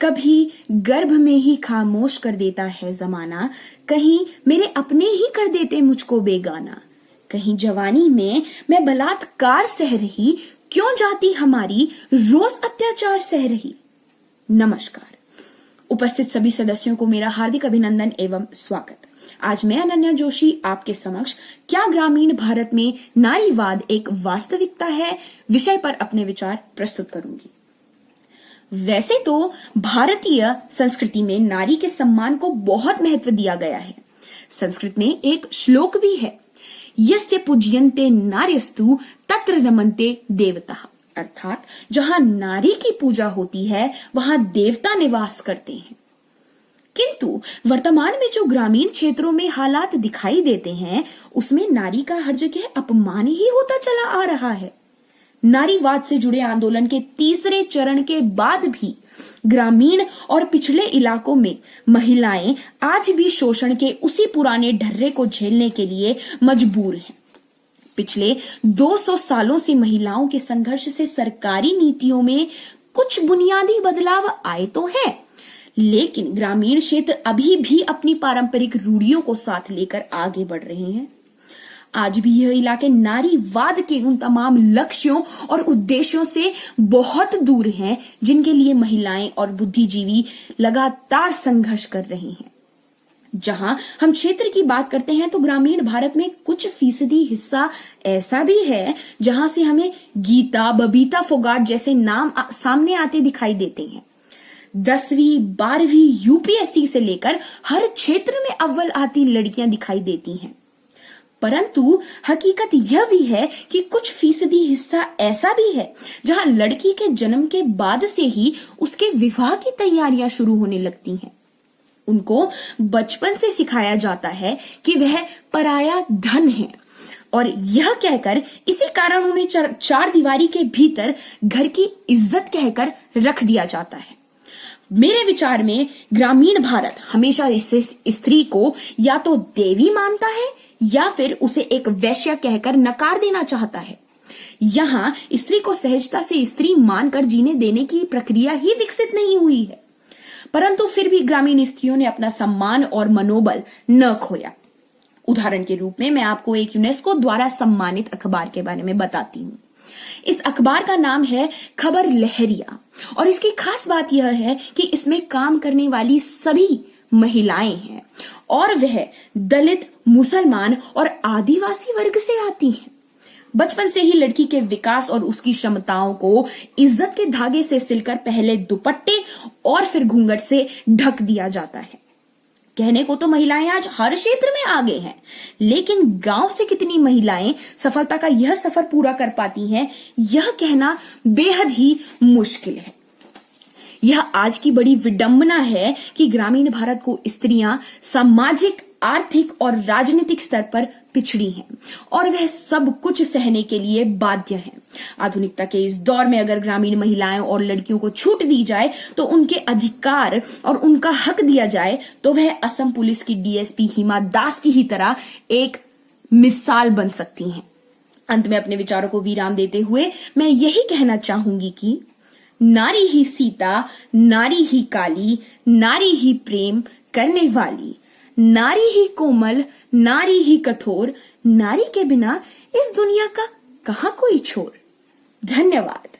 कभी गर्भ में ही खामोश कर देता है जमाना, कहीं मेरे अपने ही कर देते मुझको बेगाना। कहीं जवानी में मैं बलात्कार सह रही, क्यों जाति हमारी रोज अत्याचार सह रही। नमस्कार। उपस्थित सभी सदस्यों को मेरा हार्दिक अभिनंदन एवं स्वागत। आज मैं अनन्या जोशी आपके समक्ष क्या ग्रामीण भारत में नारीवाद एक वास्तविकता है विषय पर अपने विचार प्रस्तुत करूंगी। वैसे तो भारतीय संस्कृति में नारी के सम्मान को बहुत महत्व दिया गया है। संस्कृत में एक श्लोक भी है, यस्य पूज्यन्ते नार्यस्तु तत्र रमन्ते देवताः, अर्थात जहां नारी की पूजा होती है वहां देवता निवास करते हैं। किंतु वर्तमान में जो ग्रामीण क्षेत्रों में हालात दिखाई देते हैं उसमें नारी का हर जगह अपमान ही होता चला आ रहा है। नारीवाद से जुड़े आंदोलन के तीसरे चरण के बाद भी ग्रामीण और पिछड़े इलाकों में महिलाएं आज भी शोषण के उसी पुराने ढर्रे को झेलने के लिए मजबूर हैं। पिछले 200 सालों से महिलाओं के संघर्ष से सरकारी नीतियों में कुछ बुनियादी बदलाव आए तो है, लेकिन ग्रामीण क्षेत्र अभी भी अपनी पारंपरिक रूढ़ियों को साथ लेकर आगे बढ़ रहे हैं। आज भी यह इलाके नारीवाद के उन तमाम लक्ष्यों और उद्देश्यों से बहुत दूर हैं जिनके लिए महिलाएं और बुद्धिजीवी लगातार संघर्ष कर रहे हैं। जहां हम क्षेत्र की बात करते हैं तो ग्रामीण भारत में कुछ फीसदी हिस्सा ऐसा भी है जहां से हमें गीता, बबीता फोगाट जैसे नाम सामने आते दिखाई देते हैं। 10वीं 12वीं यूपीएससी से लेकर हर क्षेत्र में अव्वल आती लड़कियां दिखाई देती हैं। परंतु हकीकत यह भी है कि कुछ फीसदी हिस्सा ऐसा भी है जहां लड़की के जन्म के बाद से ही उसके विवाह की तैयारियां शुरू होने लगती हैं। उनको बचपन से सिखाया जाता है कि वह पराया धन है और यह कहकर इसी कारण उन्हें चार दीवारी के भीतर घर की इज्जत कहकर रख दिया जाता है। मेरे विचार में ग्रामीण भारत हमेशा इसे स्त्री को या तो देवी मानता है या फिर उसे एक वैश्या कहकर नकार देना चाहता है। यहाँ स्त्री को सहजता से स्त्री मानकर जीने देने की प्रक्रिया ही विकसित नहीं हुई है, परंतु फिर भी ग्रामीण स्त्रियों ने अपना सम्मान और मनोबल न खोया। उदाहरण के रूप में मैं आपको एक यूनेस्को द्वारा सम्मानित अखबार के बारे में बताती हूँ। इस अखबार का नाम है खबर लहरिया और इसकी खास बात यह है कि इसमें काम करने वाली सभी महिलाएं हैं और वह दलित, मुसलमान और आदिवासी वर्ग से आती हैं। बचपन से ही लड़की के विकास और उसकी क्षमताओं को इज्जत के धागे से सिलकर पहले दुपट्टे और फिर घूंघट से ढक दिया जाता है। कहने को तो महिलाएं आज हर क्षेत्र में आगे हैं, लेकिन गांव से कितनी महिलाएं सफलता का यह सफर पूरा कर पाती हैं, यह कहना बेहद ही मुश्किल है। यह आज की बड़ी विडंबना है कि ग्रामीण भारत को स्त्रियां सामाजिक, आर्थिक और राजनीतिक स्तर पर पिछड़ी हैं और वह सब कुछ सहने के लिए बाध्य हैं। आधुनिकता के इस दौर में अगर ग्रामीण महिलाएं और लड़कियों को छूट दी जाए तो उनके अधिकार और उनका हक दिया जाए तो वह असम पुलिस की डीएसपी हिमा दास की ही तरह एक मिसाल बन सकती हैं। अंत में अपने विचारों को विराम देते हुए मैं यही कहना चाहूंगी कि नारी ही सीता, नारी ही काली, नारी ही प्रेम करने वाली, नारी ही कोमल, नारी ही कठोर, नारी के बिना इस दुनिया का कहां कोई छोर। धन्यवाद।